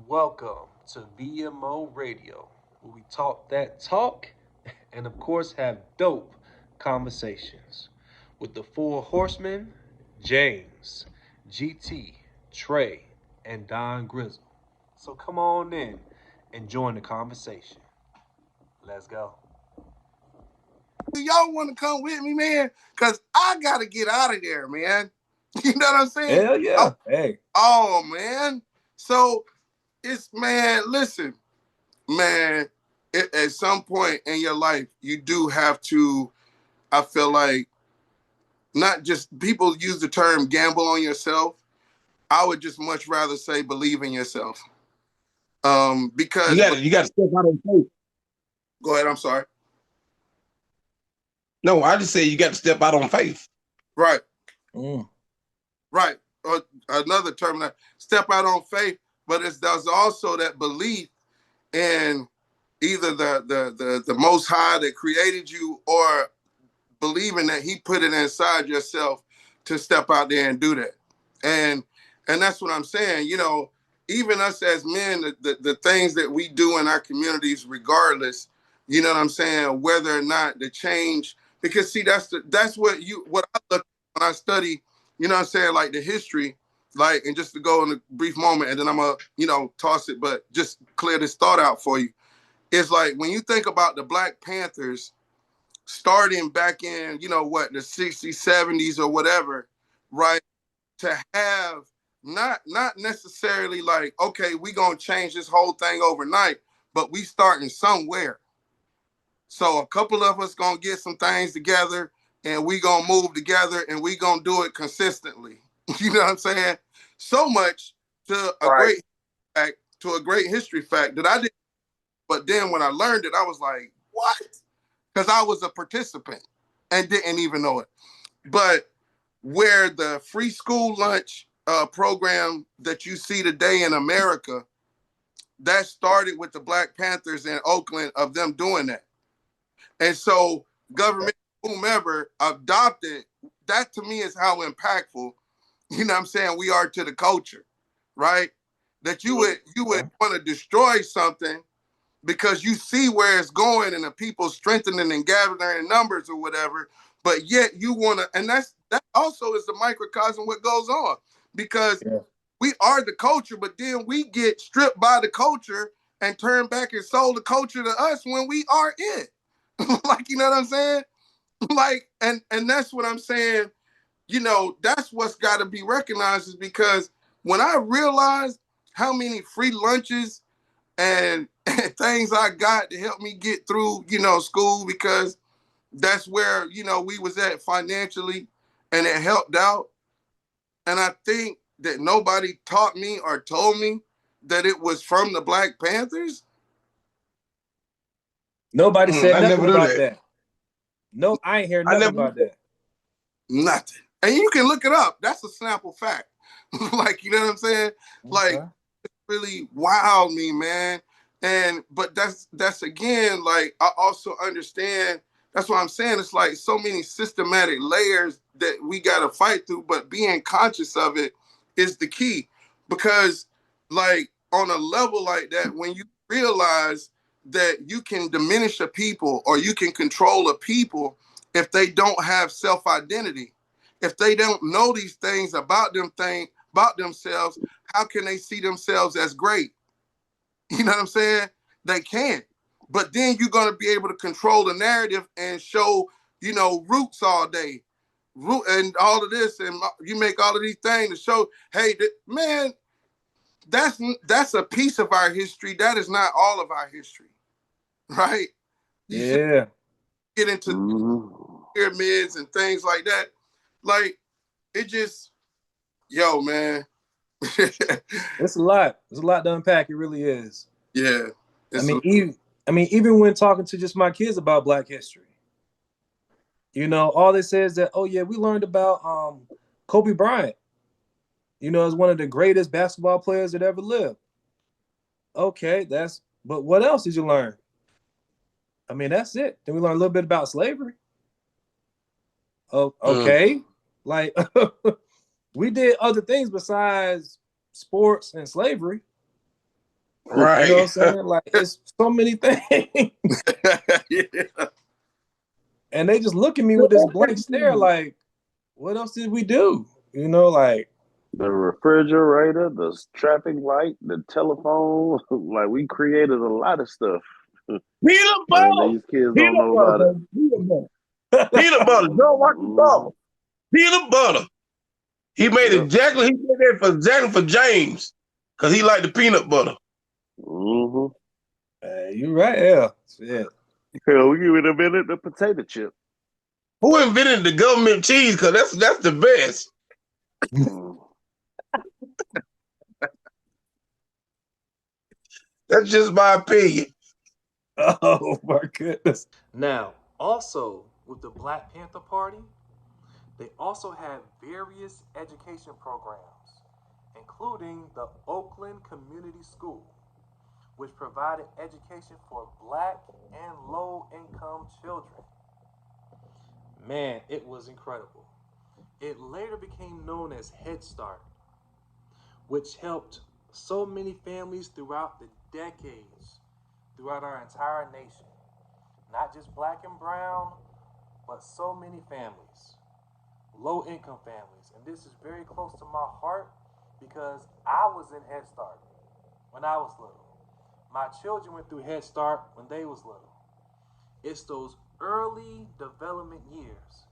Welcome to VMO Radio, where we talk that talk and, of course, have dope conversations with the four horsemen James, GT, Trey, and Don Grizzle. So come on in and join the conversation. Let's go. Do y'all want to come with me, man? Because I got to get out of there, man. You know what I'm saying? Hell yeah. Hey. Oh, man. So listen, man, at some point in your life, you do have to, I feel like, not just people use the term gamble on yourself. I would just much rather say believe in yourself. You Because, got to step out on faith. go ahead, I'm sorry. No, I just say you got to step out on faith. Right. Mm. Right. Or another term, that step out on faith, but there's also that belief in either the Most High that created you, or believing that He put it inside yourself to step out there and do that. And that's what I'm saying. You know, even us as men, the things that we do in our communities, regardless, you know what I'm saying, whether or not the change, because see, that's what I look at when I study, you know what I'm saying, like the history, like, and just to go in a brief moment, and then I'm gonna, toss it, but just clear this thought out for you. It's like when you think about the Black Panthers starting back in, the 60s, 70s or whatever, right? To have not necessarily like, okay, we gonna change this whole thing overnight, but we starting somewhere. So a couple of us gonna get some things together, and we gonna move together, and we gonna do it consistently. You know what I'm saying? So much to a Right. great fact, to a great history fact that I didn't. But then when I learned it, I was like, what? Because I was a participant and didn't even know it. But where the free school lunch program that you see today in America, that started with the Black Panthers in Oakland, of them doing that. And so government, whomever adopted, that to me is how impactful, you know what I'm saying, we are to the culture, right? That you would want to destroy something because you see where it's going and the people strengthening and gathering in numbers or whatever, but yet you want to, and that also is the microcosm what goes on, because we are the culture, but then we get stripped by the culture and turn back and sold the culture to us when we are it. Like, you know what I'm saying? Like, and that's what I'm saying. That's what's got to be recognized, is because when I realized how many free lunches and things I got to help me get through, school, because that's where, we was at financially, and it helped out. And I think that nobody taught me or told me that it was from the Black Panthers. Nobody said I nothing never knew about that. that. No, I ain't hear I nothing never knew about that. that. Nothing. And you can look it up. That's a sample fact. Like, you know what I'm saying? Like, Okay. really wowed me, man. But that's again, like, I also understand, that's what I'm saying. It's like so many systematic layers that we gotta fight through, but being conscious of it is the key. Because, like, on a level like that, when you realize that you can diminish a people or you can control a people if they don't have self-identity, if they don't know these things about about themselves, how can they see themselves as great? You know what I'm saying? They can't. But then you're going to be able to control the narrative and show, roots all day, root and all of this, and you make all of these things to show, hey, man, that's a piece of our history. That is not all of our history, right? You see, Yeah. get into pyramids and things like that. Like, it just, yo, man. It's a lot. It's a lot to unpack. It really is. Yeah. I It's mean, even when talking to just my kids about Black history, all they say is that, oh yeah, we learned about Kobe Bryant. As one of the greatest basketball players that ever lived. Okay, but what else did you learn? I mean, that's it. Then we learned a little bit about slavery. Oh, okay. Like we did other things besides sports and slavery. Right. You know what I'm saying? Like it's so many things. Yeah. And they just look at me with this blank stare, like, what else did we do? You know, like The refrigerator, the traffic light, the telephone. Like we created a lot of stuff. Peanut And butter. these kids don't Peanut know butter, about it. baby. Peanut butter. Peanut butter. Don't watch the Mhm. summer. Peanut butter. He made Yep. exactly. He did that for exactly for James, cause he liked the peanut butter. Mhm. you right, yeah. Shit. Hell, we would have been at the potato chip. Who invented the government cheese? Cause that's the best. Mm. That's just my opinion. Oh my goodness. Now, also with the Black Panther Party, they also had various education programs, including the Oakland Community School, which provided education for black and low income children. Man, it was incredible. It later became known as Head Start, which helped so many families throughout the decades, throughout our entire nation. Not just black and brown, but so many families, low income families. And this is very close to my heart because I was in Head Start when I was little. My children went through Head Start when they was little. It's those early development years.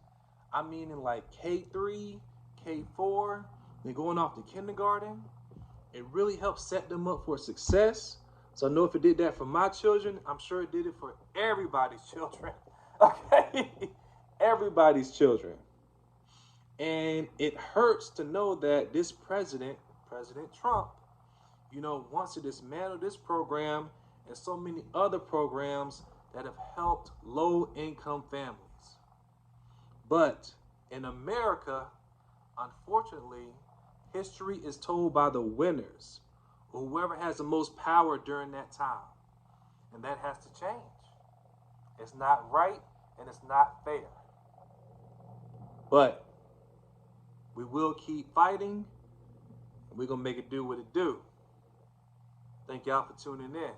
I mean in like K3, K4, they're going off to kindergarten. It really helps set them up for success. So I know if it did that for my children, I'm sure it did it for everybody's children. Okay? Everybody's children. And it hurts to know that this president, President Trump, wants to dismantle this program and so many other programs that have helped low income families. But in America, unfortunately, history is told by the winners, or whoever has the most power during that time. And that has to change. It's not right and it's not fair. But we will keep fighting and we're going to make it do what it do. Thank y'all for tuning in.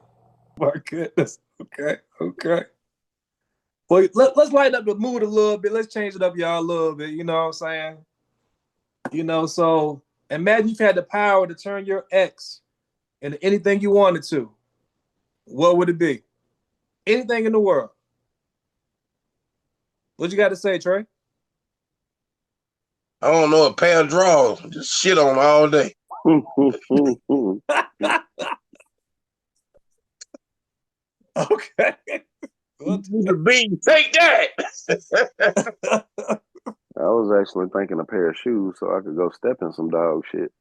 My goodness. Okay. Okay. Well, let's lighten up the mood a little bit. Let's change it up, y'all, a little bit. You know what I'm saying? So imagine you've had the power to turn your ex into anything you wanted to. What would it be? Anything in the world. What you got to say, Trey? I don't know, a pair of drawers. Just shit on all day. Okay. Mr. Bean, take that. I was actually thinking a pair of shoes so I could go step in some dog shit.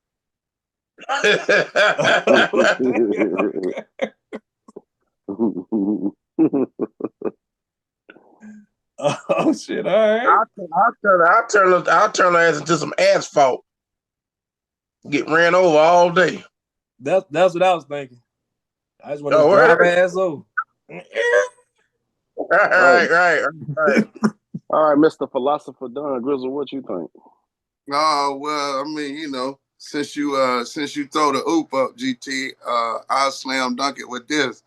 Oh shit! All right. I'll turn her ass into some asphalt. Get ran over all day. That's what I was thinking. I just want to Oh, drive her right. ass over. Right. All right, Mr. Philosopher Don Grizzle, what you think? Oh well, I mean, since you throw the oop up, GT, I'll slam dunk it with this.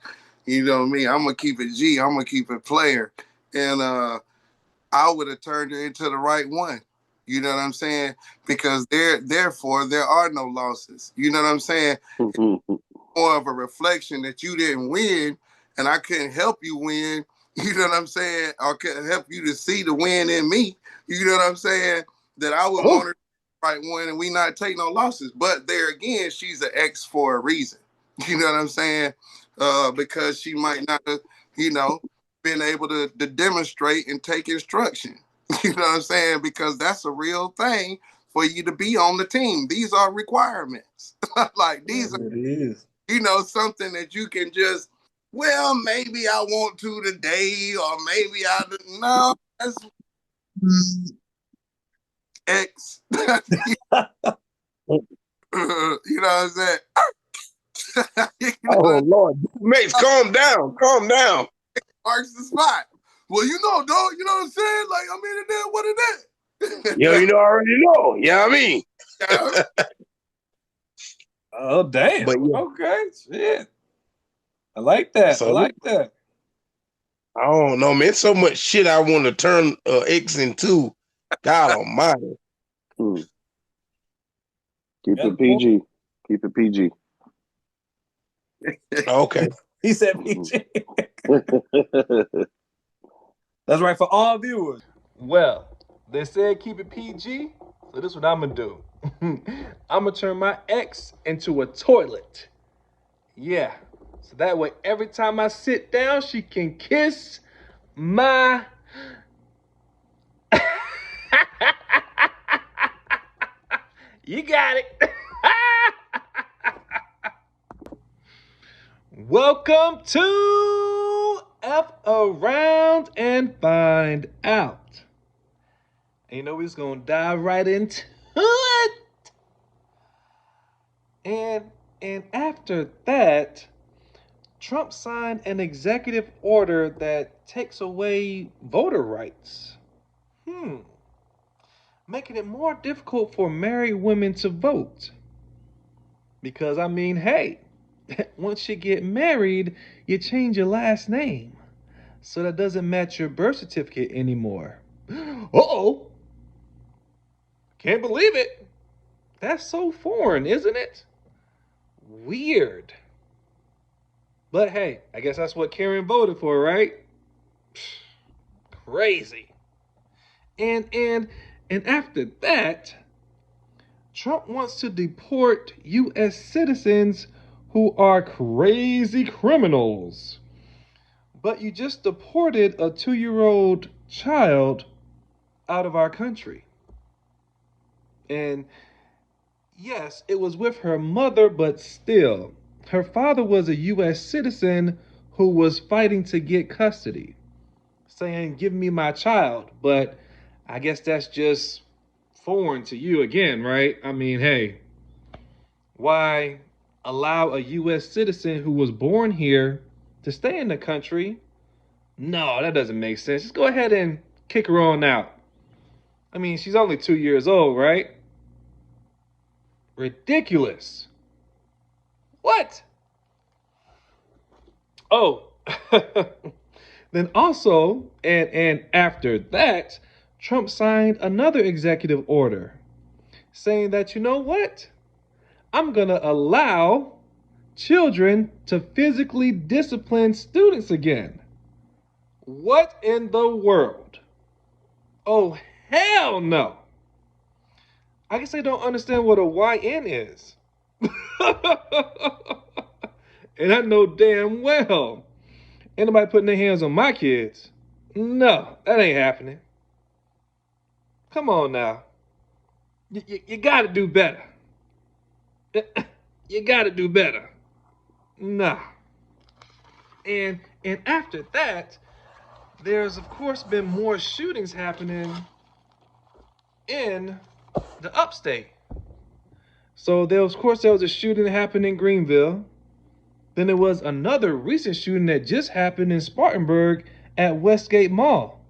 You know me, I'm gonna keep it G. I'm gonna keep it player, and I would have turned her into the right one. You know what I'm saying? Because therefore there are no losses. You know what I'm saying? More of a reflection that you didn't win, and I couldn't help you win. You know what I'm saying? Or couldn't help you to see the win in me. You know what I'm saying? That I would want her to right one, and we not take no losses. But there again, she's an X for a reason. You know what I'm saying? Because she might not have, been able to demonstrate and take instruction. You know what I'm saying? Because that's a real thing for you to be on the team. These are requirements. Like these are, It is. something that you can just, well, maybe I want to today, or maybe I don't know. That's X. You know what I'm saying? Oh Lord, Max, calm down. Marks the spot. Well, dog, you know what I'm saying? Like, I mean, it is what it is. Yo, I already know. Yeah, I mean. Yeah. Oh damn. But yeah, Okay. Shit. I like that. I So like that. I don't know, man. It's so much shit I want to turn X into. God Almighty. Hmm. Keep Yeah, it PG. Keep it PG. Okay. he said Mhm. PG. That's right for all viewers. Well, they said keep it PG, so this is what I'm gonna do. I'm gonna turn my ex into a toilet. Yeah, so that way every time I sit down, she can kiss my. You got it. Welcome to F Around and Find Out. And you know, we're just gonna dive right into it. And and after that, Trump signed an executive order that takes away voter rights. Hmm. Making it more difficult for married women to vote. Because I mean, hey, once you get married, you change your last name. So that doesn't match your birth certificate anymore. Uh-oh. Can't believe it. That's so foreign, isn't it? Weird. But hey, I guess that's what Karen voted for, right? Crazy. And and and after that, Trump wants to deport US citizens who are crazy criminals. But you just deported a 2-year-old child out of our country. And yes, it was with her mother, but still, her father was a US citizen who was fighting to get custody, saying, "Give me my child." But I guess that's just foreign to you again, right? I mean, hey, why allow a US citizen who was born here to stay in the country? No, that doesn't make sense. Just go ahead and kick her on out. I mean, she's only 2 years old, right? Ridiculous. What? Oh, then also, and after that, Trump signed another executive order saying that, you know what? I'm going to allow children to physically discipline students again. What in the world? Oh, hell no. I guess they don't understand what a YN is. And I know damn well ain't nobody putting their hands on my kids. No, that ain't happening. Come on now. You gotta do better. You gotta do better. Nah. And after that, there's of course been more shootings happening in the upstate. So there was a shooting that happened in Greenville. Then there was another recent shooting that just happened in Spartanburg at Westgate Mall.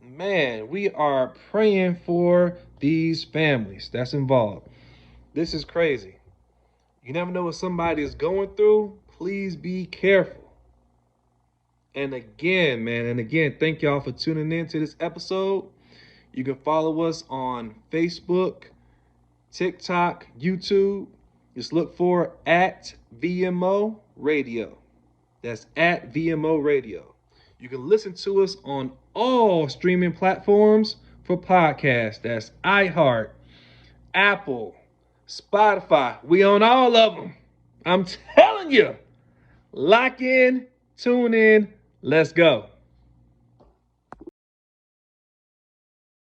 Man, we are praying for these families that's involved. This is crazy. You never know what somebody is going through. Please be careful. And again, man, thank y'all for tuning in to this episode. You can follow us on Facebook, TikTok, YouTube. Just look for at VMO Radio. That's at VMO Radio. You can listen to us on all streaming platforms for podcasts. That's iHeart, Apple, Spotify. We on all of them. I'm telling you. Lock in, tune in, let's go.